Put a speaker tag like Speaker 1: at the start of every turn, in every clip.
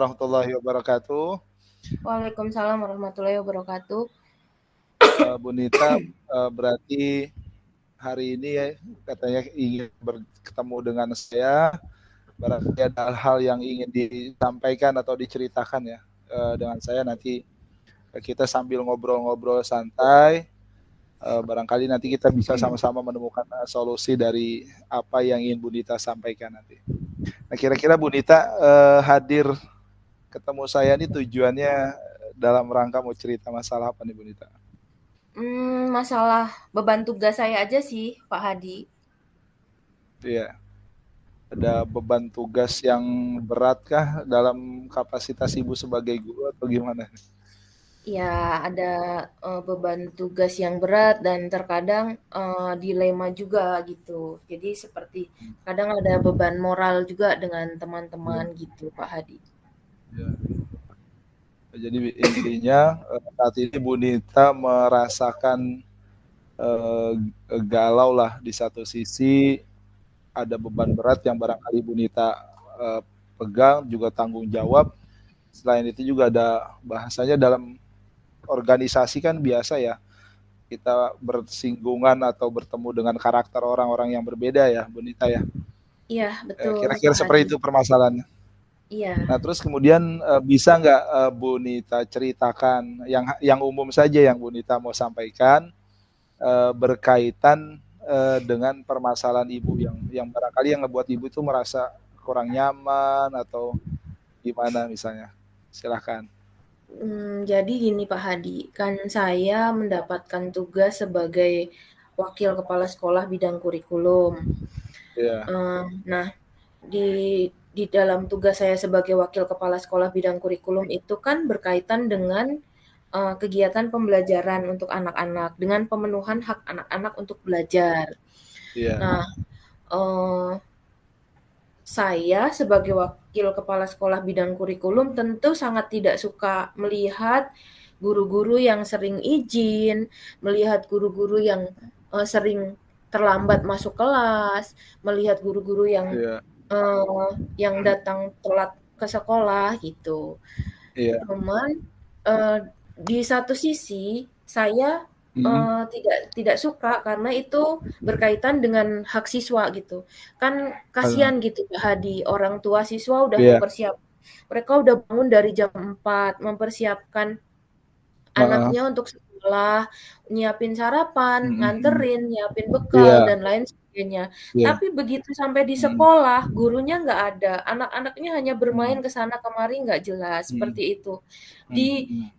Speaker 1: warahmatullahi wabarakatuh.
Speaker 2: Waalaikumsalam warahmatullahi wabarakatuh.
Speaker 1: Bu Nita, berarti hari ini ya, katanya ingin bertemu dengan saya. Barangkali ada hal yang ingin disampaikan atau diceritakan ya dengan saya. Nanti kita sambil ngobrol-ngobrol santai. Barangkali nanti kita bisa sama-sama menemukan solusi dari apa yang ingin Bu Nita sampaikan nanti. Nah, kira-kira Bu Nita hadir ketemu saya ini tujuannya dalam rangka mau cerita masalah apa nih Bu Nita?
Speaker 2: Masalah beban tugas saya aja sih, Pak Hadi.
Speaker 1: Iya. Ada beban tugas yang beratkah dalam kapasitas Ibu sebagai guru atau gimana?
Speaker 2: Ya, ada beban tugas yang berat dan terkadang dilema juga gitu. Jadi seperti kadang ada beban moral juga dengan teman-teman
Speaker 1: Ya,
Speaker 2: gitu, Pak Hadi.
Speaker 1: ya. Jadi intinya saat ini Bu Nita merasakan galau lah di satu sisi ada beban berat yang barangkali Bu Nita pegang juga tanggung jawab. Selain itu juga ada bahasanya dalam organisasi kan biasa ya kita bersinggungan atau bertemu dengan karakter orang-orang yang berbeda ya Bu Nita ya.
Speaker 2: Iya, betul
Speaker 1: Kira-kira
Speaker 2: Pak
Speaker 1: seperti
Speaker 2: Hadi.
Speaker 1: itu permasalahannya.
Speaker 2: Iya.
Speaker 1: Nah terus kemudian bisa nggak Bu Nita ceritakan yang umum saja yang Bu Nita mau sampaikan berkaitan dengan permasalahan Ibu yang barangkali yang ngebuat Ibu itu merasa kurang nyaman atau gimana misalnya. Silahkan.
Speaker 2: Jadi gini Pak Hadi, kan saya mendapatkan tugas sebagai wakil kepala sekolah bidang kurikulum.
Speaker 1: Ya,
Speaker 2: Nah, di dalam tugas saya sebagai wakil kepala sekolah bidang kurikulum itu kan berkaitan dengan kegiatan pembelajaran untuk anak-anak dengan pemenuhan hak anak-anak untuk belajar.
Speaker 1: iya,
Speaker 2: Nah, eee, saya sebagai wakil kepala sekolah bidang kurikulum tentu sangat tidak suka melihat guru-guru yang sering izin, melihat guru-guru yang sering terlambat masuk kelas, melihat guru-guru
Speaker 1: iya,
Speaker 2: yang datang telat ke sekolah gitu.
Speaker 1: iya.
Speaker 2: Cuman, eee, di satu sisi saya,
Speaker 1: Hmm,
Speaker 2: tidak suka karena itu berkaitan dengan hak siswa gitu. Kan
Speaker 1: hal-
Speaker 2: kasihan gitu Kak Hadi, orang tua siswa udah
Speaker 1: iya,
Speaker 2: mereka udah bangun dari jam 4 mempersiapkan
Speaker 1: heeh,
Speaker 2: anaknya untuk sekolah, nyiapin sarapan,
Speaker 1: mhm, mhm.
Speaker 2: nganterin, nyiapin bekal,
Speaker 1: Iya,
Speaker 2: dan lain sebagainya.
Speaker 1: iya,
Speaker 2: Tapi begitu sampai di
Speaker 1: mhm,
Speaker 2: sekolah, gurunya nggak ada, anak-anaknya hanya bermain
Speaker 1: mhm,
Speaker 2: ke sana kemari nggak jelas,
Speaker 1: mhm,
Speaker 2: seperti itu.
Speaker 1: mhm,
Speaker 2: Di
Speaker 1: mhm,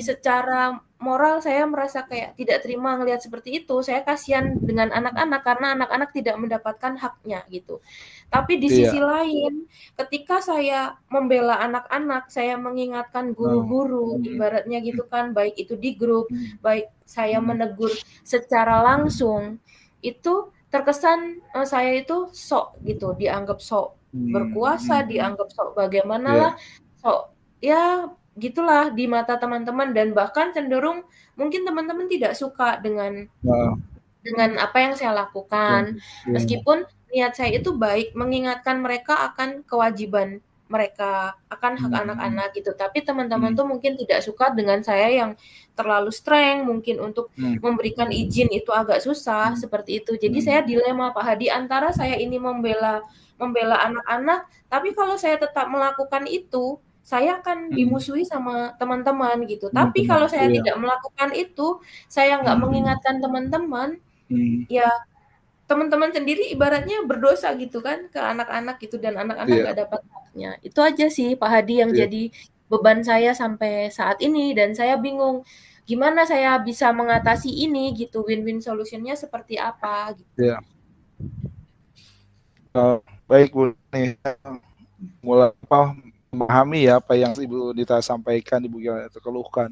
Speaker 2: secara moral saya merasa kayak tidak terima ngelihat seperti itu, saya kasihan dengan anak-anak karena anak-anak tidak mendapatkan haknya gitu. Tapi di sisi
Speaker 1: iya,
Speaker 2: lain, ketika saya membela anak-anak, saya mengingatkan
Speaker 1: heeh,
Speaker 2: guru-guru,
Speaker 1: mhm,
Speaker 2: ibaratnya gitu kan, baik itu di grup,
Speaker 1: mhm,
Speaker 2: baik saya
Speaker 1: mhm,
Speaker 2: menegur secara langsung, itu terkesan saya itu sok gitu, dianggap sok
Speaker 1: mhm,
Speaker 2: berkuasa,
Speaker 1: mhm,
Speaker 2: dianggap sok bagaimanalah,
Speaker 1: iya,
Speaker 2: sok ya gitulah di mata teman-teman dan bahkan cenderung mungkin teman-teman tidak suka
Speaker 1: heeh,
Speaker 2: dengan apa yang saya
Speaker 1: iya,
Speaker 2: lakukan.
Speaker 1: iya,
Speaker 2: Meskipun niat saya itu baik, mengingatkan mereka akan kewajiban mereka, akan hak
Speaker 1: mhm,
Speaker 2: anak-anak gitu. Tapi teman-teman
Speaker 1: mhm,
Speaker 2: tuh mungkin tidak suka dengan saya yang terlalu streng, mungkin untuk
Speaker 1: mhm,
Speaker 2: memberikan izin itu agak susah,
Speaker 1: mhm,
Speaker 2: seperti itu. Jadi
Speaker 1: mhm,
Speaker 2: saya dilema Pak Hadi, antara saya ini membela membela anak-anak, tapi kalau saya tetap melakukan itu, saya akan
Speaker 1: mhm,
Speaker 2: dimusuhi sama teman-teman gitu. Tapi
Speaker 1: teman-teman,
Speaker 2: kalau saya
Speaker 1: iya,
Speaker 2: tidak melakukan itu, saya nggak
Speaker 1: mhm,
Speaker 2: mengingatkan teman-teman,
Speaker 1: mhm,
Speaker 2: ya teman-teman sendiri ibaratnya berdosa gitu kan ke anak-anak gitu dan anak-anak
Speaker 1: iya,
Speaker 2: nggak dapat haknya. Itu aja sih Pak Hadi yang
Speaker 1: iya,
Speaker 2: jadi beban saya sampai saat ini dan saya bingung gimana saya bisa mengatasi ini gitu, win-win solution-nya seperti apa gitu.
Speaker 1: iya. Baik Bu, nih mulai memahami ya apa yang Ibu Dita sampaikan, Ibu Dita keluhkan.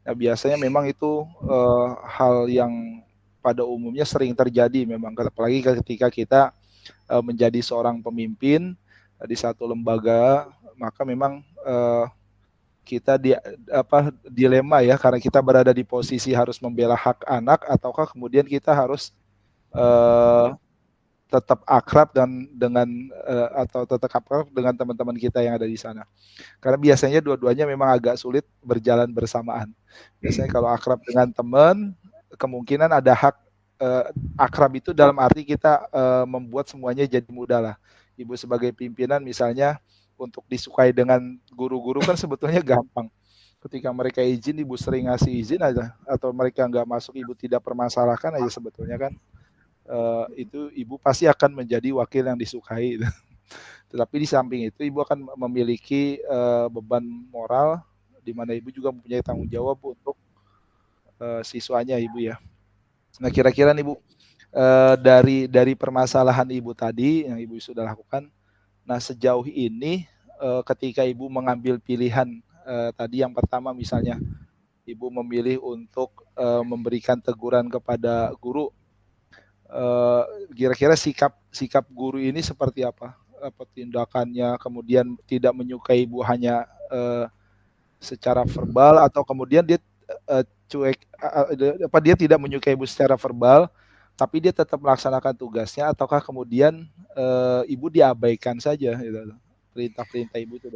Speaker 1: Nah, biasanya memang itu hal yang pada umumnya sering terjadi memang, apalagi ketika kita menjadi seorang pemimpin di satu lembaga, maka memang kita dilema ya karena kita berada di posisi harus membela hak anak ataukah kemudian kita harus eh, tetap akrab atau tetap akrab dengan teman-teman kita yang ada di sana. Karena biasanya dua-duanya memang agak sulit berjalan bersamaan. Biasanya kalau akrab dengan teman, kemungkinan ada hak akrab itu dalam arti kita membuat semuanya jadi mudah lah. Ibu sebagai pimpinan misalnya untuk disukai dengan guru-guru kan sebetulnya gampang. Ketika mereka izin, ibu sering ngasih izin aja, atau mereka nggak masuk, ibu tidak permasalahkan aja sebetulnya kan, itu ibu pasti akan menjadi wakil yang disukai. Tetapi di samping itu ibu akan memiliki beban moral, di mana ibu juga mempunyai tanggung jawab untuk siswanya ibu ya. Nah kira-kira nih Bu, dari permasalahan ibu tadi yang ibu sudah lakukan, nah sejauh ini ketika ibu mengambil pilihan tadi yang pertama misalnya ibu memilih untuk memberikan teguran kepada guru, kira-kira sikap guru ini seperti apa? Apa tindakannya, kemudian tidak menyukai ibu hanya secara verbal, atau kemudian dia cuek, apa dia tidak menyukai ibu secara verbal, tapi dia tetap melaksanakan tugasnya, ataukah kemudian ibu diabaikan saja gitu, perintah-perintah ibu itu?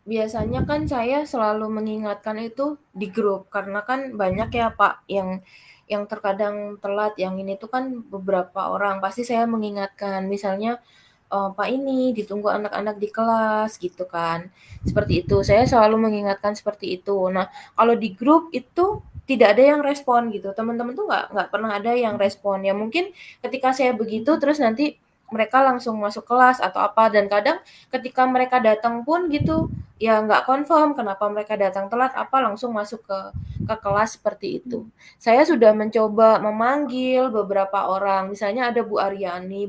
Speaker 2: Biasanya kan saya selalu mengingatkan itu di grup, karena kan banyak ya Pak yang terkadang telat, yang ini tuh kan beberapa orang, pasti saya mengingatkan, misalnya, "Pak ini ditunggu anak-anak di kelas," gitu kan. Seperti itu, saya selalu mengingatkan seperti itu. Nah, kalau di grup itu tidak ada yang respon gitu, teman-teman tuh nggak pernah ada yang respon. Ya mungkin ketika saya begitu terus nanti mereka langsung masuk kelas atau apa, dan kadang ketika mereka datang pun gitu, ya nggak confirm kenapa mereka datang telat, apa langsung masuk ke kelas seperti itu. Saya sudah mencoba memanggil beberapa orang, misalnya ada Bu Aryani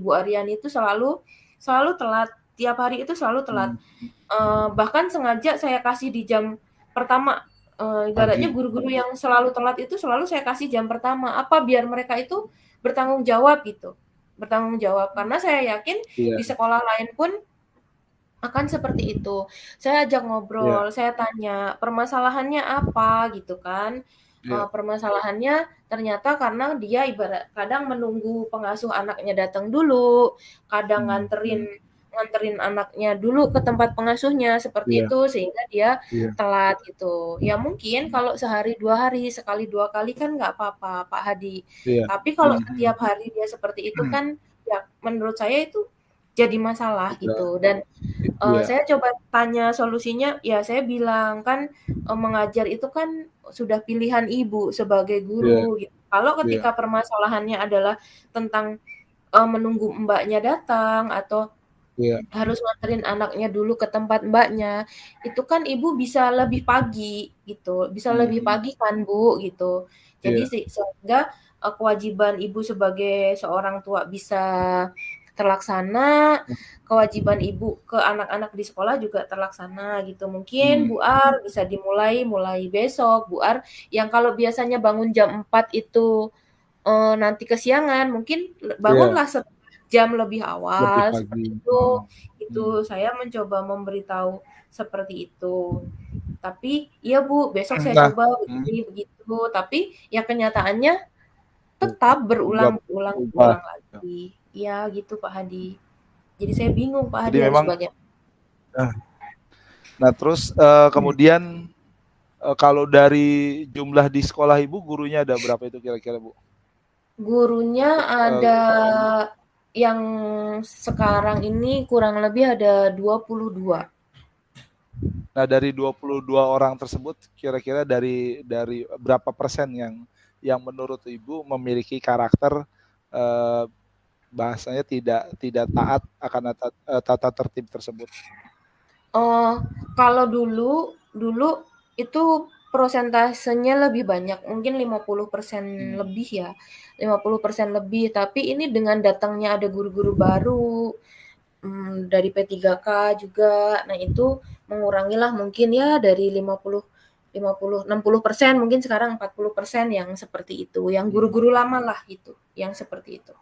Speaker 2: itu selalu telat, tiap hari itu selalu telat. Bahkan sengaja saya kasih di jam pertama, ibaratnya guru-guru yang selalu telat itu selalu saya kasih jam pertama, apa biar mereka itu bertanggung jawab gitu. Bertanggung jawab, karena saya yakin di sekolah lain pun akan seperti itu. Saya ajak ngobrol, saya tanya, "Permasalahannya apa?" Gitu kan. Permasalahannya ternyata karena dia ibarat kadang menunggu pengasuh anaknya datang dulu, kadang nganterin anaknya dulu ke tempat pengasuhnya, seperti itu, sehingga dia telat gitu. Ya mungkin kalau sehari 2 hari, sekali 2 kali kan nggak apa-apa, Pak Hadi. Tapi kalau setiap hari dia seperti itu kan, ya menurut saya itu jadi masalah gitu. Dan saya coba tanya solusinya, ya saya bilang, kan mengajar itu kan sudah pilihan ibu sebagai guru gitu. Kalau ketika permasalahannya adalah tentang menunggu mbaknya datang atau harus nganterin anaknya dulu ke tempat mbaknya, itu kan ibu bisa lebih pagi gitu, bisa lebih pagi kan Bu, gitu. Jadi sehingga kewajiban ibu sebagai seorang tua bisa terlaksana, kewajiban ibu ke anak-anak di sekolah juga terlaksana gitu. Mungkin Bu Ar bisa mulai besok, Bu Ar yang kalau biasanya bangun jam 4 itu nanti kesiangan, mungkin bangunlah jam lebih awal seperti itu. Itu saya mencoba memberitahu seperti itu. Tapi, "Iya Bu, besok saya coba begini, begitu." Tapi ya kenyataannya tetap berulang lagi. Iya gitu Pak Hadi. Jadi saya bingung Pak Hadi harus bagaimana.
Speaker 1: Nah terus kemudian kalau dari jumlah di sekolah ibu, gurunya ada berapa itu kira-kira Bu?
Speaker 2: Gurunya ada yang sekarang ini kurang lebih ada 22.
Speaker 1: Nah dari 22 orang tersebut kira-kira dari berapa persen yang menurut ibu memiliki karakter bahasanya tidak taat akan tata tertib tersebut?
Speaker 2: Kalau dulu itu prosentasenya lebih banyak, mungkin 50% lebih ya, 50% lebih. Tapi ini dengan datangnya ada guru-guru baru, dari P3K juga, nah itu mengurangilah mungkin ya dari 60% mungkin sekarang 40% yang seperti itu, yang guru-guru lama lah gitu, yang seperti itu.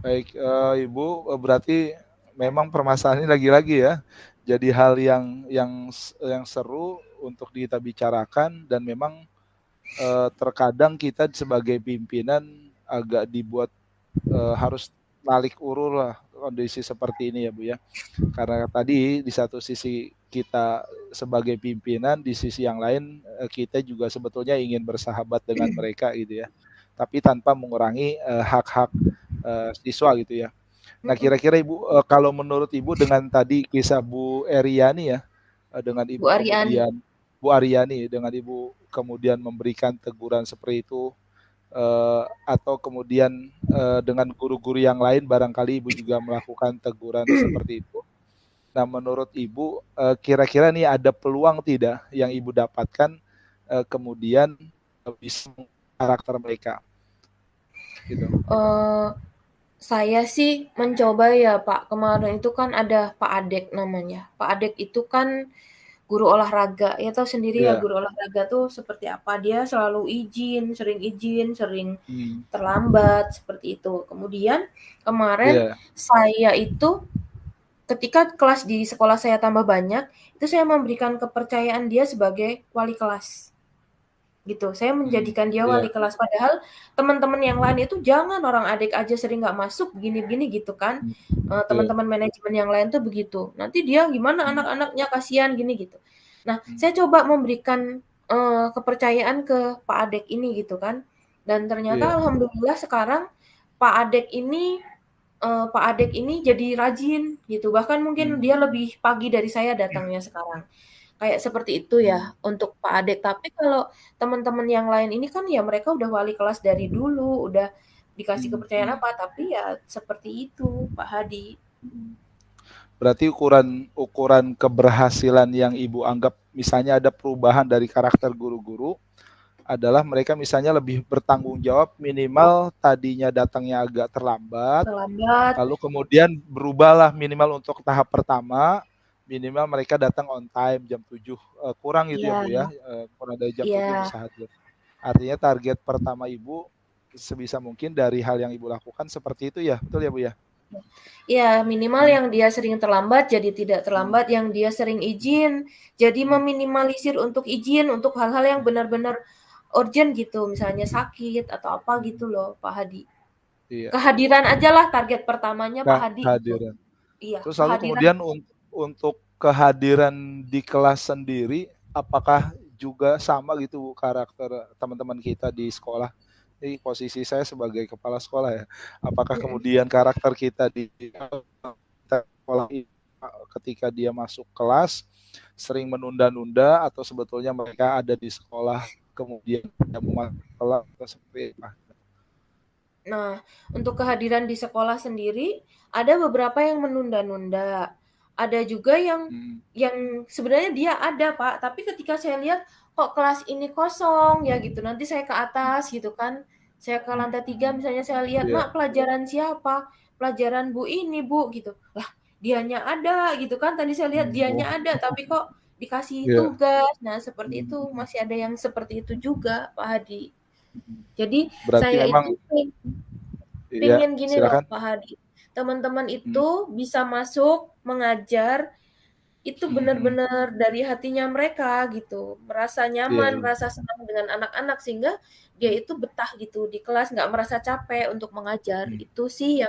Speaker 1: Baik, Ibu, berarti memang permasalahan ini lagi-lagi ya jadi hal yang seru untuk kita bicarakan, dan memang terkadang kita sebagai pimpinan agak dibuat harus balik urur lah kondisi seperti ini ya Bu ya. Karena tadi di satu sisi kita sebagai pimpinan, di sisi yang lain kita juga sebetulnya ingin bersahabat dengan mereka gitu ya. Tapi tanpa mengurangi hak-hak siswa gitu ya. Nah kira-kira Ibu kalau menurut Ibu dengan tadi kisah Bu Eriani ya, dengan
Speaker 2: Bu
Speaker 1: Ibu
Speaker 2: Aryani.
Speaker 1: kemudian Bu Aryani dengan Ibu kemudian memberikan teguran seperti itu, atau kemudian dengan guru-guru yang lain barangkali Ibu juga melakukan teguran seperti itu. Nah menurut Ibu kira-kira nih ada peluang tidak yang Ibu dapatkan kemudian bisa karakter mereka gitu.
Speaker 2: Saya sih mencoba ya Pak, kemarin itu kan ada Pak Adek namanya. Pak Adek itu kan guru olahraga, ya tahu sendiri ya
Speaker 1: Iya.
Speaker 2: guru olahraga tuh seperti apa, dia selalu izin, sering
Speaker 1: Hmm.
Speaker 2: terlambat, seperti itu. Kemudian kemarin
Speaker 1: Iya.
Speaker 2: saya itu ketika kelas di sekolah saya tambah banyak, itu saya memberikan kepercayaan dia sebagai wali kelas. Gitu, saya
Speaker 1: Hmm.
Speaker 2: menjadikan dia wali
Speaker 1: Iya.
Speaker 2: kelas, padahal teman-teman yang lain itu jangan orang adik aja sering nggak masuk begini-begini gitu kan,
Speaker 1: Hmm. Iya.
Speaker 2: teman-teman manajemen yang lain tuh begitu, nanti dia gimana
Speaker 1: Hmm.
Speaker 2: anak-anaknya kasihan gini gitu. Nah,
Speaker 1: Hmm.
Speaker 2: saya coba memberikan, kepercayaan ke Pak Adek ini gitu kan, dan ternyata
Speaker 1: Iya.
Speaker 2: alhamdulillah sekarang Pak Adek ini Pak Adek ini jadi rajin gitu, bahkan mungkin
Speaker 1: Hmm.
Speaker 2: dia lebih pagi dari saya datangnya sekarang. Kayak seperti itu
Speaker 1: Hmm.
Speaker 2: ya untuk Pak Adek. Tapi kalau teman-teman yang lain ini kan ya mereka udah wali kelas dari dulu, udah dikasih
Speaker 1: Hmm.
Speaker 2: kepercayaan apa, tapi ya seperti itu Pak Hadi.
Speaker 1: Berarti ukuran keberhasilan yang Ibu anggap misalnya ada perubahan dari karakter guru-guru adalah mereka misalnya lebih bertanggung jawab, minimal tadinya datangnya agak terlambat,
Speaker 2: Terlambat,
Speaker 1: lalu kemudian berubahlah minimal untuk tahap pertama, minimal mereka datang on time jam 7, kurang gitu ya
Speaker 2: iya
Speaker 1: Bu ya, kurang dari jam 7
Speaker 2: iya
Speaker 1: bisa hadir. Artinya target pertama Ibu sebisa mungkin dari hal yang Ibu lakukan seperti itu ya, betul ya Bu ya?
Speaker 2: iya, minimal
Speaker 1: Hmm.
Speaker 2: yang dia sering terlambat jadi tidak
Speaker 1: Hmm.
Speaker 2: terlambat, yang dia sering izin jadi
Speaker 1: Hmm.
Speaker 2: meminimalisir untuk izin untuk hal-hal yang benar-benar urgent gitu, misalnya sakit atau apa gitu loh Pak Hadi.
Speaker 1: Iya.
Speaker 2: Kehadiran ajalah target pertamanya Pak Hadi itu.
Speaker 1: Kehadiran.
Speaker 2: Iya,
Speaker 1: Terus lalu
Speaker 2: kehadiran.
Speaker 1: kemudian untuk kehadiran di kelas sendiri, apakah juga sama gitu Bu, karakter teman-teman kita di sekolah? Ini posisi saya sebagai kepala sekolah ya. Apakah kemudian karakter kita di sekolah ketika dia masuk kelas sering menunda-nunda atau sebetulnya mereka ada di sekolah kemudian dia mau masuk kelas atau seperti apa?
Speaker 2: Nah, untuk kehadiran di sekolah sendiri, ada beberapa yang menunda-nunda. Ada juga
Speaker 1: Hmm.
Speaker 2: yang sebenarnya dia ada, Pak, tapi ketika saya lihat kok kelas ini kosong ya gitu. Nanti saya ke atas gitu kan. Saya ke lantai 3 misalnya saya lihat,
Speaker 1: Iya.
Speaker 2: "Mak, pelajaran siapa?" "Pelajaran Bu ini, Bu." Gitu. Lah, dianya ada gitu kan. Tadi saya lihat
Speaker 1: Oh,
Speaker 2: dianya ada, tapi kok dikasih
Speaker 1: iya.
Speaker 2: tugas. Nah, seperti itu. Masih ada yang seperti itu juga, Pak Hadi. Jadi
Speaker 1: Berarti
Speaker 2: saya
Speaker 1: memang
Speaker 2: itu
Speaker 1: iya,
Speaker 2: pengen gini loh
Speaker 1: silakan.
Speaker 2: Pak Hadi, teman-teman
Speaker 1: Hmm.
Speaker 2: itu bisa masuk, mengajar, itu
Speaker 1: Hmm.
Speaker 2: benar-benar dari hatinya mereka gitu, merasa
Speaker 1: Iya,
Speaker 2: nyaman,
Speaker 1: iya.
Speaker 2: merasa senang dengan anak-anak sehingga dia itu betah gitu di kelas, nggak merasa capek untuk mengajar.
Speaker 1: Hmm.
Speaker 2: Itu sih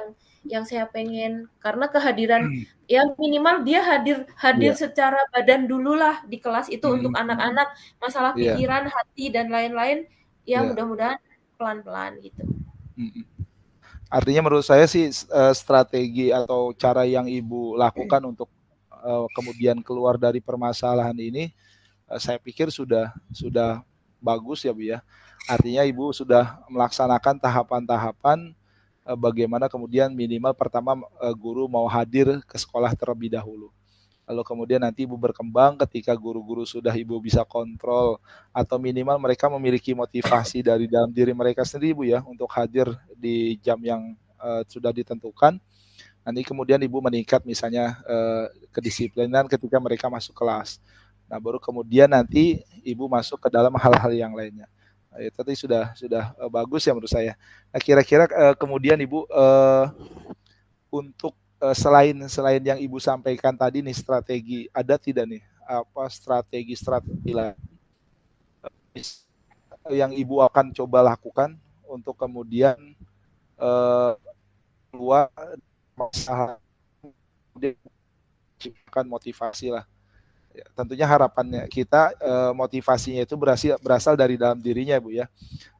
Speaker 2: yang saya pengen, karena kehadiran ya minimal dia hadir hadir
Speaker 1: Iya.
Speaker 2: secara badan dululah di kelas itu untuk
Speaker 1: Hmm.
Speaker 2: anak-anak, masalah
Speaker 1: Iya,
Speaker 2: pikiran, hati, dan lain-lain, ya
Speaker 1: iya.
Speaker 2: mudah-mudahan pelan-pelan gitu.
Speaker 1: Hmm. Artinya menurut saya sih strategi atau cara yang Ibu lakukan untuk kemudian keluar dari permasalahan ini, saya pikir sudah bagus ya Bu ya. Artinya Ibu sudah melaksanakan tahapan-tahapan bagaimana kemudian minimal pertama guru mau hadir ke sekolah terlebih dahulu. Lalu kemudian nanti Ibu berkembang ketika guru-guru sudah Ibu bisa kontrol atau minimal mereka memiliki motivasi dari dalam diri mereka sendiri Bu ya untuk hadir di jam yang sudah ditentukan. Nanti kemudian Ibu meningkat misalnya kedisiplinan ketika mereka masuk kelas. Nah, baru kemudian nanti Ibu masuk ke dalam hal-hal yang lainnya. Nah, itu tadi sudah bagus ya menurut saya. Nah, kira-kira kemudian Ibu untuk selain yang Ibu sampaikan tadi nih strategi, ada tidak nih apa strategi lain yang Ibu akan coba lakukan untuk kemudian keluar masalah, menciptakan motivasi lah. Ya, tentunya harapannya kita motivasinya itu berasal dari dalam dirinya, Bu ya.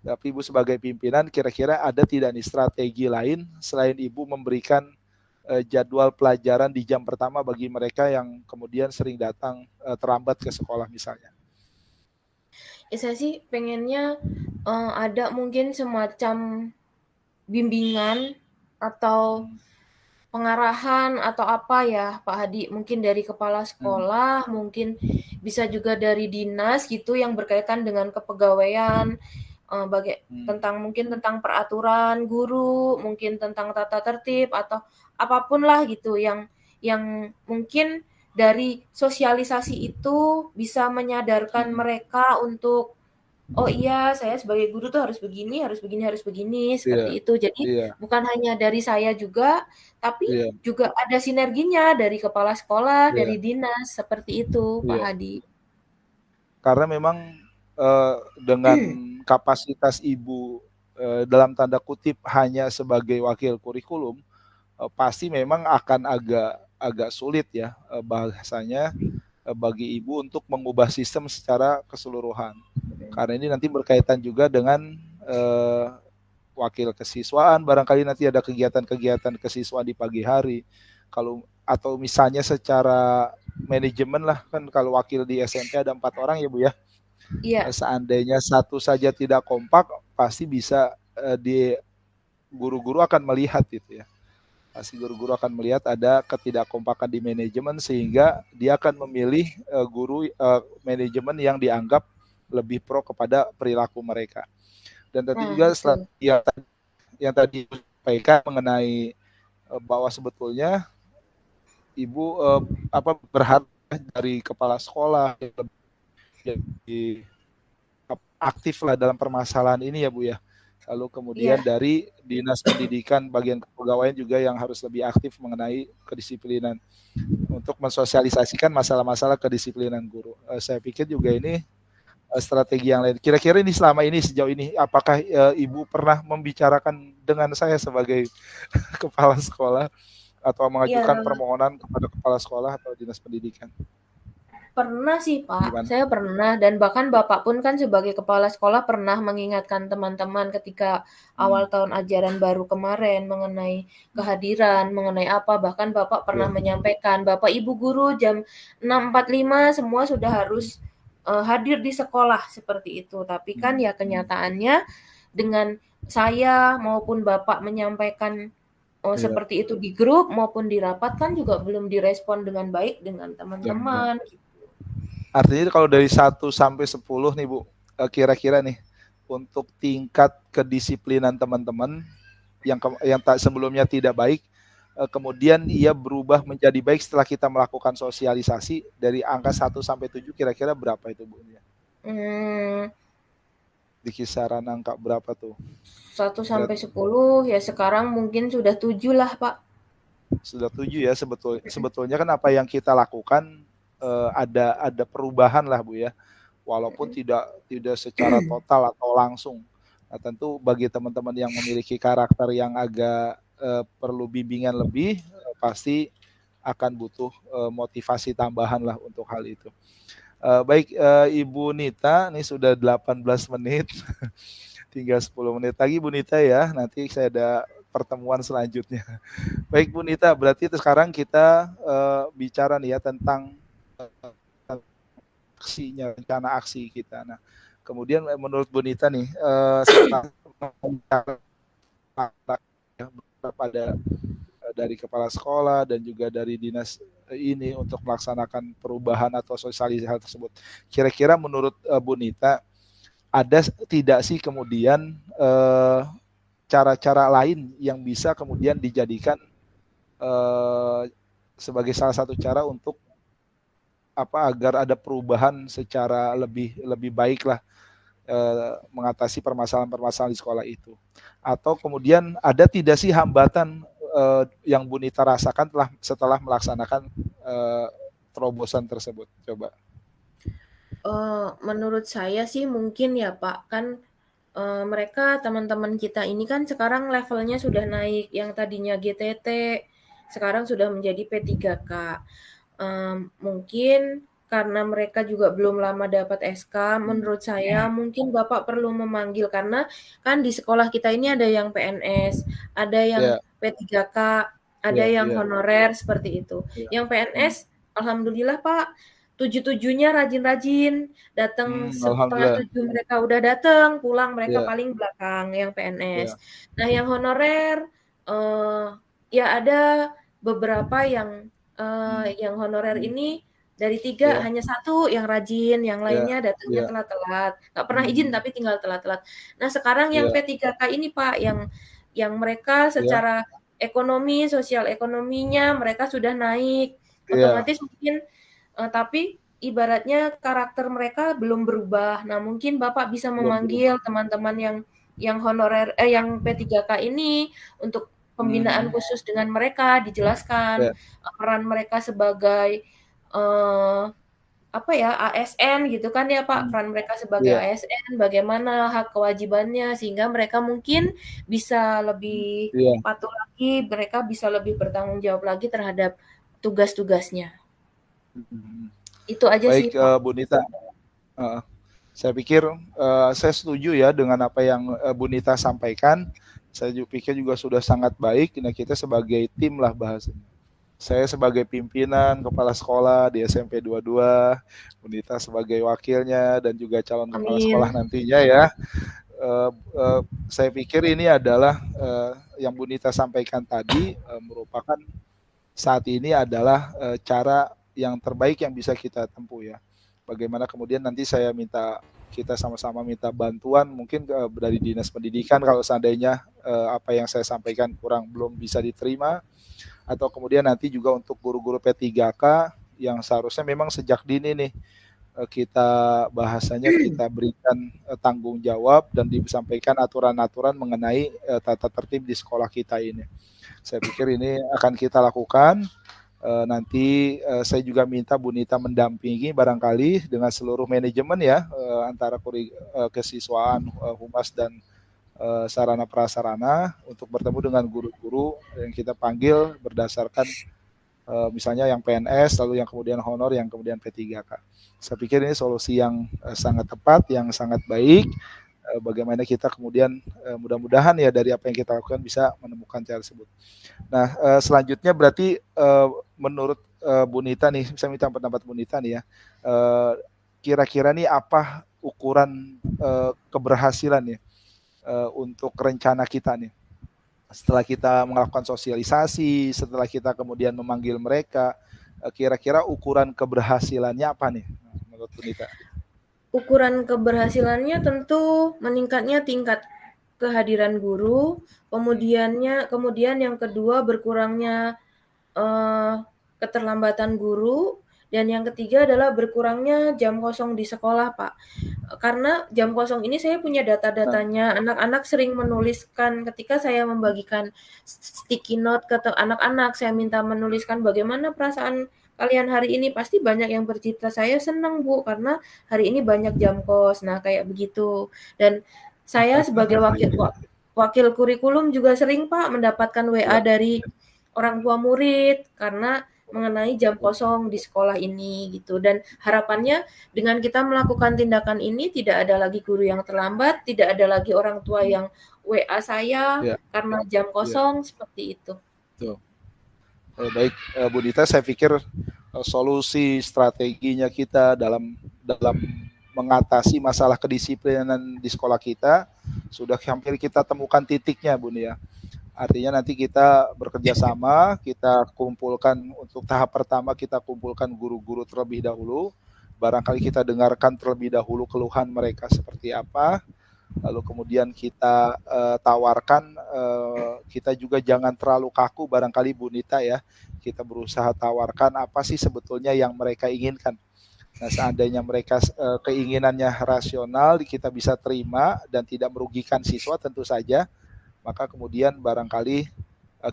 Speaker 1: Tapi Ibu sebagai pimpinan kira-kira ada tidak nih strategi lain selain Ibu memberikan jadwal pelajaran di jam pertama bagi mereka yang kemudian sering datang terlambat ke sekolah misalnya?
Speaker 2: Saya sih pengennya ada mungkin semacam bimbingan atau pengarahan atau apa ya Pak Hadi, mungkin dari kepala sekolah, mungkin bisa juga dari dinas gitu yang berkaitan dengan kepegawaian, mungkin tentang peraturan guru, mungkin tentang tata tertib atau apapun lah gitu yang mungkin dari sosialisasi itu bisa menyadarkan mereka untuk oh iya, saya sebagai guru tuh harus begini, harus begini, harus begini,
Speaker 1: Iya,
Speaker 2: seperti itu. Jadi
Speaker 1: iya,
Speaker 2: bukan hanya dari saya juga, tapi
Speaker 1: iya,
Speaker 2: juga ada sinerginya dari kepala sekolah,
Speaker 1: iya,
Speaker 2: dari dinas, seperti itu, Pak
Speaker 1: iya.
Speaker 2: Hadi.
Speaker 1: Karena memang dengan kapasitas Ibu dalam tanda kutip hanya sebagai wakil kurikulum, pasti memang akan agak agak sulit ya bahasanya bagi Ibu untuk mengubah sistem secara keseluruhan. Karena ini nanti berkaitan juga dengan eh, wakil kesiswaan, barangkali nanti ada kegiatan-kegiatan kesiswaan di pagi hari. Kalau atau misalnya secara manajemen lah, kan kalau wakil di SMP ada 4 orang ya Bu ya.
Speaker 2: Iya.
Speaker 1: Seandainya satu saja tidak kompak, pasti bisa di guru-guru akan melihat gitu ya. Pasti guru-guru akan melihat ada ketidakkompakan di manajemen sehingga dia akan memilih guru manajemen yang dianggap lebih pro kepada perilaku mereka. Dan tentu
Speaker 2: Nah,
Speaker 1: juga
Speaker 2: betul.
Speaker 1: yang tadi disampaikan mengenai bahwa sebetulnya Ibu berharap dari kepala sekolah yang lebih aktif lah dalam permasalahan ini ya Bu ya. Lalu kemudian
Speaker 2: Iya.
Speaker 1: dari dinas pendidikan bagian kepegawaian juga yang harus lebih aktif mengenai kedisiplinan untuk mensosialisasikan masalah-masalah kedisiplinan guru. Saya pikir juga ini strategi yang lain. Kira-kira ini selama ini sejauh ini apakah Ibu pernah membicarakan dengan saya sebagai kepala sekolah atau
Speaker 2: Iya,
Speaker 1: mengajukan permohonan kepada kepala sekolah atau dinas pendidikan?
Speaker 2: pernah sih, Pak.
Speaker 1: Gimana?
Speaker 2: Saya pernah dan bahkan Bapak pun kan sebagai kepala sekolah pernah mengingatkan teman-teman ketika
Speaker 1: Hmm.
Speaker 2: awal tahun ajaran baru kemarin mengenai kehadiran, mengenai apa, bahkan Bapak pernah
Speaker 1: Ya.
Speaker 2: menyampaikan, Bapak Ibu guru jam 6.45 semua sudah harus hadir di sekolah seperti itu. Tapi kan ya kenyataannya dengan saya maupun Bapak menyampaikan
Speaker 1: Ya.
Speaker 2: seperti itu di grup maupun di rapat kan juga belum direspon dengan baik dengan
Speaker 1: Ya.
Speaker 2: teman-teman.
Speaker 1: Artinya kalau dari 1 sampai 10 nih Bu, kira-kira nih untuk tingkat kedisiplinan teman-teman yang tak sebelumnya tidak baik, kemudian ia berubah menjadi baik setelah kita melakukan sosialisasi dari angka 1 sampai 7 kira-kira berapa itu Bu?
Speaker 2: Hmm,
Speaker 1: Di kisaran angka berapa tuh?
Speaker 2: 1 sampai 10 ya sekarang mungkin sudah 7 lah Pak.
Speaker 1: Sudah 7 ya sebetulnya kan apa yang kita lakukan ada perubahan lah Bu ya. Walaupun tidak tidak secara total atau langsung. Nah, tentu bagi teman-teman yang memiliki karakter yang agak perlu bimbingan lebih, pasti akan butuh motivasi tambahan lah untuk hal itu. Baik, Ibu Nita, ini sudah 18 menit, tinggal 10 menit lagi Bu Nita ya, nanti saya ada pertemuan selanjutnya. Baik Bu Nita, berarti sekarang kita bicara nih ya tentang aksinya, rencana aksi kita. Nah, kemudian menurut Bu Nita nih, setelah pada dari kepala sekolah dan juga dari dinas ini untuk melaksanakan perubahan atau sosialisasi hal tersebut. Kira-kira menurut Bu Nita, ada tidak sih kemudian cara-cara lain yang bisa kemudian dijadikan sebagai salah satu cara untuk agar ada perubahan secara lebih baik lah mengatasi permasalahan-permasalahan di sekolah itu. Atau kemudian ada tidak sih hambatan yang Bu Nita rasakan setelah melaksanakan terobosan tersebut? Coba.
Speaker 2: Menurut saya sih mungkin ya Pak, kan mereka teman-teman kita ini kan sekarang levelnya sudah naik, yang tadinya GTT sekarang sudah menjadi P3K. Mungkin karena mereka juga belum lama dapat SK, menurut saya mungkin Bapak perlu memanggil, karena kan di sekolah kita ini ada yang PNS, ada yang
Speaker 1: Ya,
Speaker 2: P3K, ada
Speaker 1: ya,
Speaker 2: yang
Speaker 1: ya,
Speaker 2: honorer seperti itu.
Speaker 1: ya.
Speaker 2: Yang PNS, alhamdulillah Pak, 7-7-nya rajin-rajin, datang setengah
Speaker 1: Alhamdulillah.
Speaker 2: 7 mereka udah datang, pulang mereka
Speaker 1: Ya,
Speaker 2: paling belakang yang
Speaker 1: ya.
Speaker 2: PNS. Nah yang honorer, ya ada beberapa yang honorer
Speaker 1: Hmm,
Speaker 2: ini dari 3
Speaker 1: ya,
Speaker 2: hanya 1 yang rajin, yang
Speaker 1: ya,
Speaker 2: lainnya datangnya
Speaker 1: ya.
Speaker 2: telat-telat, nggak pernah izin
Speaker 1: Hmm,
Speaker 2: tapi tinggal telat-telat. Nah sekarang yang
Speaker 1: ya,
Speaker 2: P3K ini Pak, yang mereka
Speaker 1: ya,
Speaker 2: secara ekonomi, sosial ekonominya mereka sudah naik,
Speaker 1: ya.
Speaker 2: otomatis mungkin tapi ibaratnya karakter mereka belum berubah. Nah, mungkin Bapak bisa
Speaker 1: Belum
Speaker 2: memanggil
Speaker 1: berubah.
Speaker 2: teman-teman yang honorer yang P3K ini untuk pembinaan
Speaker 1: Hmm,
Speaker 2: khusus dengan mereka, dijelaskan
Speaker 1: ya,
Speaker 2: peran mereka sebagai apa ya, ASN gitu kan ya Pak,
Speaker 1: hmm,
Speaker 2: peran mereka sebagai
Speaker 1: ya,
Speaker 2: ASN, bagaimana hak kewajibannya sehingga mereka mungkin bisa lebih
Speaker 1: ya.
Speaker 2: patuh lagi, mereka bisa lebih bertanggung jawab lagi terhadap tugas-tugasnya.
Speaker 1: Hmm.
Speaker 2: Itu aja sih,
Speaker 1: Baik,
Speaker 2: Pak.
Speaker 1: Bu Nita. Uh, saya pikir saya setuju ya dengan apa yang Bu Nita sampaikan. Saya juga pikir juga sudah sangat baik. Nah, kita sebagai tim lah bahasanya. Saya sebagai pimpinan kepala sekolah di SMP 22, Bu Nita sebagai wakilnya dan juga calon kepala sekolah
Speaker 2: Amin.
Speaker 1: nantinya ya. Uh, uh, saya pikir ini adalah yang Bu Nita sampaikan tadi merupakan saat ini adalah cara yang terbaik yang bisa kita tempuh ya. Bagaimana kemudian nanti saya minta kita sama-sama minta bantuan mungkin dari dinas pendidikan kalau seandainya apa yang saya sampaikan kurang belum bisa diterima, atau kemudian nanti juga untuk guru-guru P3K yang seharusnya memang sejak dini nih kita bahasanya kita berikan tanggung jawab dan disampaikan aturan-aturan mengenai tata tertib di sekolah kita ini. Saya pikir ini akan kita lakukan. Nanti saya juga minta Bu Nita mendampingi barangkali dengan seluruh manajemen ya antara kesiswaan, humas dan sarana prasarana untuk bertemu dengan guru-guru yang kita panggil berdasarkan misalnya yang PNS, lalu yang kemudian honor, yang kemudian P3K. Saya pikir ini solusi yang sangat tepat, yang sangat baik. Bagaimana kita kemudian mudah-mudahan ya dari apa yang kita lakukan bisa menemukan cara tersebut. Nah, selanjutnya berarti menurut Bu Nita nih, saya minta pendapat Bu Nita nih ya. Kira-kira nih apa ukuran keberhasilan ya untuk rencana kita nih? Setelah kita melakukan sosialisasi, setelah kita kemudian memanggil mereka, kira-kira ukuran keberhasilannya apa nih menurut Bu Nita?
Speaker 2: Ukuran keberhasilannya tentu meningkatnya tingkat kehadiran guru, kemudian yang kedua berkurangnya keterlambatan guru, dan yang ketiga adalah berkurangnya jam kosong di sekolah, Pak. Karena jam kosong ini saya punya
Speaker 1: Nah,
Speaker 2: data-datanya, anak-anak sering menuliskan ketika saya membagikan sticky note ke anak-anak, saya minta menuliskan bagaimana perasaan kalian hari ini, pasti banyak yang bercerita, "Saya senang Bu, karena hari ini banyak jam kos." Nah, kayak begitu. Dan saya sebagai wakil kurikulum juga sering Pak mendapatkan WA
Speaker 1: ya,
Speaker 2: dari orang tua murid karena mengenai jam kosong di sekolah ini gitu, dan harapannya dengan kita melakukan tindakan ini tidak ada lagi guru yang terlambat, tidak ada lagi orang tua yang WA saya
Speaker 1: ya,
Speaker 2: karena jam
Speaker 1: ya,
Speaker 2: kosong, seperti itu.
Speaker 1: tuh. Baik, Bu Dita, saya pikir solusi strateginya kita dalam dalam mengatasi masalah kedisiplinan di sekolah kita sudah hampir kita temukan titiknya, Bu ya. Artinya nanti kita bekerja sama, kita kumpulkan untuk tahap pertama kita kumpulkan guru-guru terlebih dahulu. Barangkali kita dengarkan terlebih dahulu keluhan mereka seperti apa. Lalu kemudian kita tawarkan, kita juga jangan terlalu kaku barangkali Bu Nita ya. Kita berusaha tawarkan apa sih sebetulnya yang mereka inginkan. Nah, seandainya mereka keinginannya rasional, kita bisa terima dan tidak merugikan siswa tentu saja, maka kemudian barangkali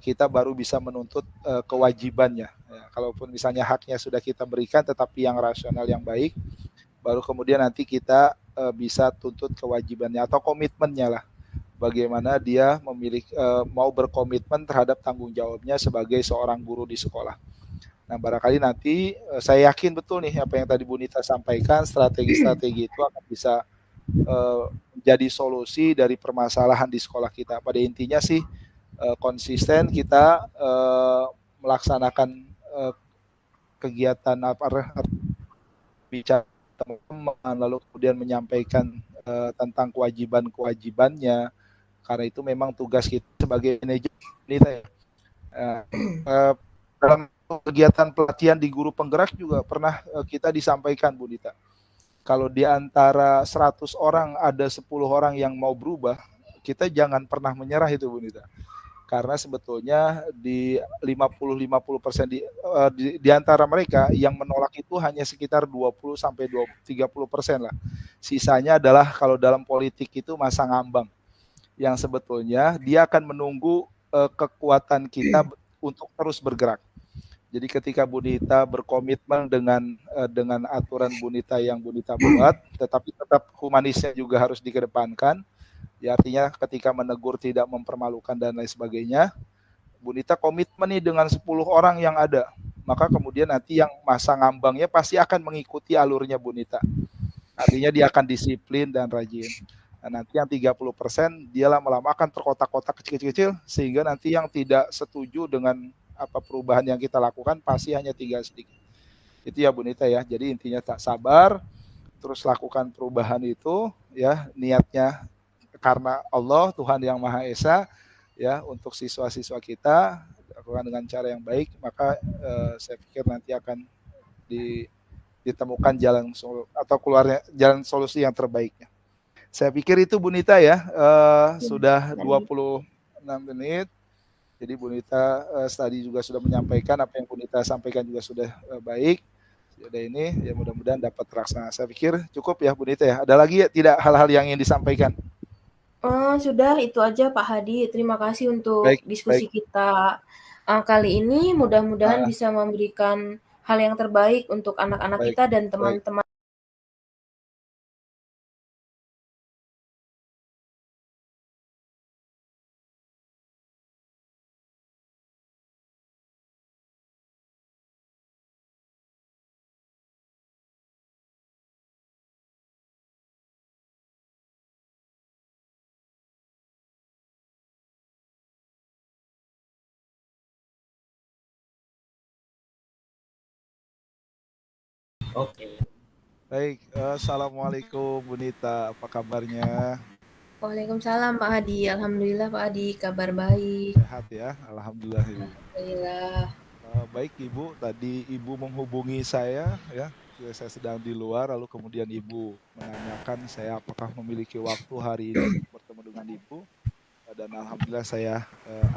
Speaker 1: kita baru bisa menuntut kewajibannya. Ya, kalaupun misalnya haknya sudah kita berikan, tetapi yang rasional yang baik, baru kemudian nanti kita bisa tuntut kewajibannya atau komitmennya lah. Bagaimana dia memiliki mau berkomitmen terhadap tanggung jawabnya sebagai seorang guru di sekolah. Nah, barangkali nanti saya yakin betul nih apa yang tadi Bu Nita sampaikan, strategi-strategi itu akan bisa menjadi solusi dari permasalahan di sekolah kita. Pada intinya sih konsisten kita melaksanakan kegiatan bicara teman-teman, lalu kemudian menyampaikan tentang kewajiban-kewajibannya, karena itu memang tugas kita sebagai manajer kita ya. Dalam kegiatan pelatihan di guru penggerak juga pernah kita disampaikan Bu Dita, kalau di antara 100 orang ada 10 orang yang mau berubah, kita jangan pernah menyerah itu Bu Dita. Karena sebetulnya di 50-50% di antara mereka yang menolak itu hanya sekitar 20-30% lah. Sisanya adalah kalau dalam politik itu masa ngambang, yang sebetulnya dia akan menunggu kekuatan kita untuk terus bergerak. Jadi ketika Bu Nita berkomitmen dengan aturan Bu Nita yang Bu Nita buat, tetapi tetap humanisnya juga harus dikedepankan. Ya, artinya ketika menegur tidak mempermalukan dan lain sebagainya, Bu Nita komitmen nih dengan 10 orang yang ada. Maka kemudian nanti yang masa ngambangnya pasti akan mengikuti alurnya Bu Nita. Artinya dia akan disiplin dan rajin. Nah, nanti yang 30% dia lama-lama akan terkotak-kotak kecil-kecil, sehingga nanti yang tidak setuju dengan apa perubahan yang kita lakukan pasti hanya tinggal sedikit. Itu ya Bu Nita ya. Jadi intinya tak sabar, terus lakukan perubahan itu ya, niatnya karena Allah Tuhan yang Maha Esa ya, untuk siswa-siswa kita lakukan dengan cara yang baik, maka saya pikir nanti akan ditemukan jalan atau keluarnya jalan solusi yang terbaiknya. Saya pikir itu Bu Nita ya, sudah 26 menit. Jadi Bu Nita tadi juga sudah menyampaikan apa yang Bu Nita sampaikan juga sudah baik. Sudah ini ya, mudah-mudahan dapat terlaksana. Saya pikir cukup ya Bu Nita ya. Ada lagi ya tidak hal-hal yang ingin disampaikan?
Speaker 2: Sudah itu aja Pak Hadi. Terima kasih untuk
Speaker 1: Baik,
Speaker 2: diskusi
Speaker 1: baik.
Speaker 2: kita kali ini. Mudah-mudahan bisa memberikan hal yang terbaik untuk anak-anak
Speaker 1: Baik,
Speaker 2: kita dan
Speaker 1: baik.
Speaker 2: teman-teman.
Speaker 3: Oke.
Speaker 1: Baik, assalamualaikum Bu Nita, apa kabarnya?
Speaker 2: Waalaikumsalam Pak Hadi. Alhamdulillah Pak Hadi, kabar baik.
Speaker 1: Sehat ya, alhamdulillah Ibu.
Speaker 2: Alhamdulillah.
Speaker 1: Baik Ibu, tadi Ibu menghubungi saya ya, saya sedang di luar, lalu kemudian Ibu menanyakan saya apakah memiliki waktu hari ini untuk bertemu dengan Ibu, dan alhamdulillah saya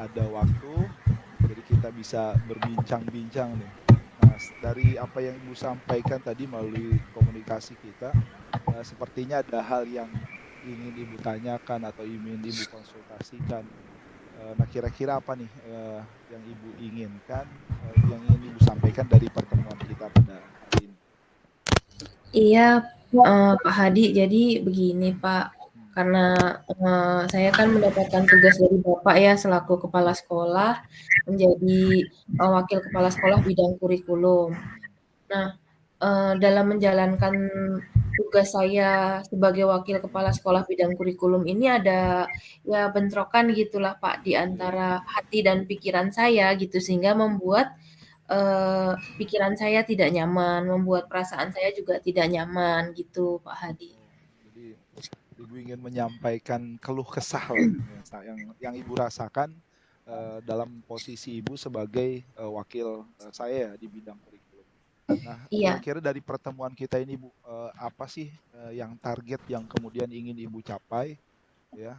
Speaker 1: ada waktu, jadi kita bisa berbincang-bincang nih. Nah, dari apa yang Ibu sampaikan tadi melalui komunikasi kita, sepertinya ada hal yang ingin Ibu tanyakan atau ingin Ibu konsultasikan. Nah, kira-kira apa nih yang Ibu inginkan, yang ingin Ibu sampaikan dari pertemuan kita pada hari ini?
Speaker 2: Iya, Pak Hadi. Jadi begini Pak, karena saya kan mendapatkan tugas dari Bapak ya selaku kepala sekolah menjadi wakil kepala sekolah bidang kurikulum. Nah, dalam menjalankan tugas saya sebagai wakil kepala sekolah bidang kurikulum ini ada ya bentrokan gitulah Pak di antara hati dan pikiran saya gitu, sehingga membuat pikiran saya tidak nyaman, membuat perasaan saya juga tidak nyaman gitu Pak Hadi.
Speaker 1: Jadi Ibu ingin menyampaikan keluh kesah lah, yang Ibu rasakan dalam posisi Ibu sebagai wakil saya ya di bidang kurikulum. Nah,
Speaker 2: Iya.
Speaker 1: kira-kira dari pertemuan kita ini Bu, apa sih yang target yang kemudian ingin Ibu capai ya,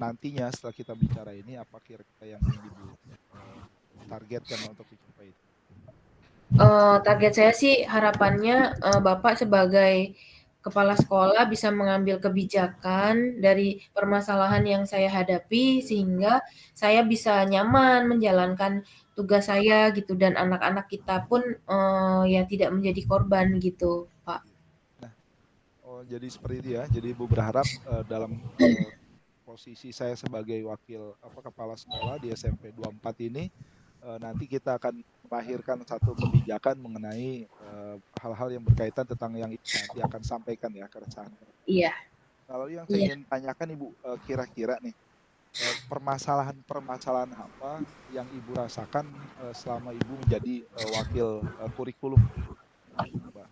Speaker 1: nantinya setelah kita bicara ini, apa kira-kira yang ingin Ibu targetkan untuk dicapai itu?
Speaker 2: Target saya sih harapannya Bapak sebagai kepala sekolah bisa mengambil kebijakan dari permasalahan yang saya hadapi sehingga saya bisa nyaman menjalankan tugas saya gitu dan anak-anak kita pun ya tidak menjadi korban gitu Pak.
Speaker 1: Nah, Oh, jadi seperti itu ya. Jadi Ibu berharap dalam posisi saya sebagai wakil kepala sekolah di SMP 24 ini nanti kita akan melahirkan satu kebijakan mengenai hal-hal yang berkaitan tentang yang Ibu nanti akan sampaikan ya keresahan.
Speaker 2: Iya.
Speaker 1: Kalau yang saya
Speaker 2: Iya.
Speaker 1: ingin tanyakan Ibu, kira-kira nih permasalahan-permasalahan apa yang Ibu rasakan selama Ibu menjadi wakil kurikulum, Mbak?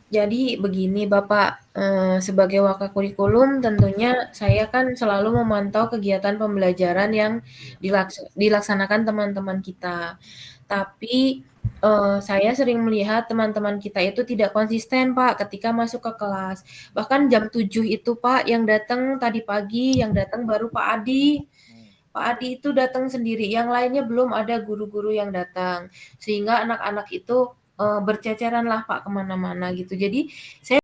Speaker 2: Jadi begini Bapak, sebagai wakil kurikulum tentunya saya kan selalu memantau kegiatan pembelajaran yang dilaksanakan teman-teman kita. Tapi, saya sering melihat teman-teman kita itu tidak konsisten Pak ketika masuk ke kelas. Bahkan jam 7 itu Pak yang datang tadi pagi, yang datang baru Pak Adi. Pak Adi itu datang sendiri, yang lainnya belum ada guru-guru yang datang. Sehingga anak-anak itu berceceran lah Pak kemana-mana gitu. Jadi saya